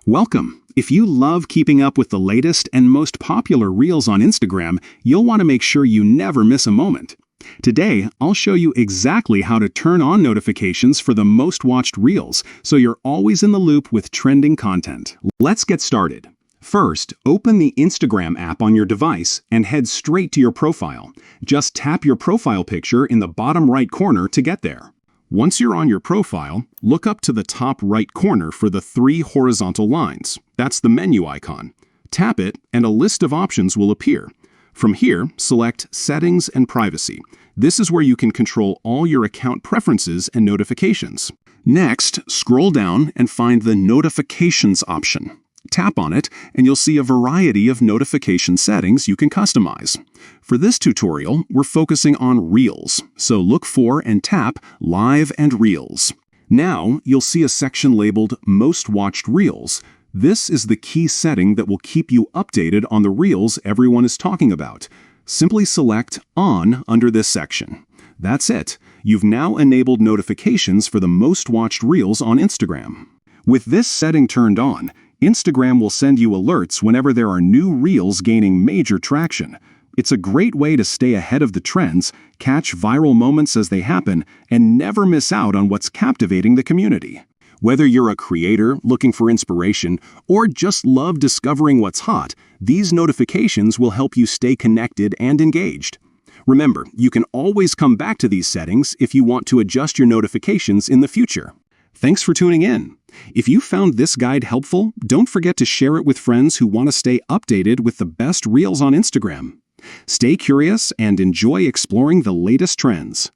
Welcome! If you love keeping up with the latest and most popular Reels on Instagram, you'll want to make sure you never miss a moment. Today, I'll show you exactly how to turn on notifications for the most watched Reels, so you're always in the loop with trending content. Let's get started. First, open the Instagram app on your device and head straight to your profile. Just tap your profile picture in the bottom right corner to get there. Once you're on your profile, look up to the top right corner for the 3 horizontal lines. That's the menu icon. Tap it and a list of options will appear. From here, select Settings and Privacy. This is where you can control all your account preferences and notifications. Next, scroll down and find the Notifications option. Tap on it, and you'll see a variety of notification settings you can customize. For this tutorial, we're focusing on Reels, so look for and tap Live and Reels. Now, you'll see a section labeled Most Watched Reels. This is the key setting that will keep you updated on the Reels everyone is talking about. Simply select On under this section. That's it. You've now enabled notifications for the most watched Reels on Instagram. With this setting turned on, Instagram will send you alerts whenever there are new Reels gaining major traction. It's a great way to stay ahead of the trends, catch viral moments as they happen, and never miss out on what's captivating the community. Whether you're a creator looking for inspiration or just love discovering what's hot, these notifications will help you stay connected and engaged. Remember, you can always come back to these settings if you want to adjust your notifications in the future. Thanks for tuning in. If you found this guide helpful, don't forget to share it with friends who want to stay updated with the best Reels on Instagram. Stay curious and enjoy exploring the latest trends.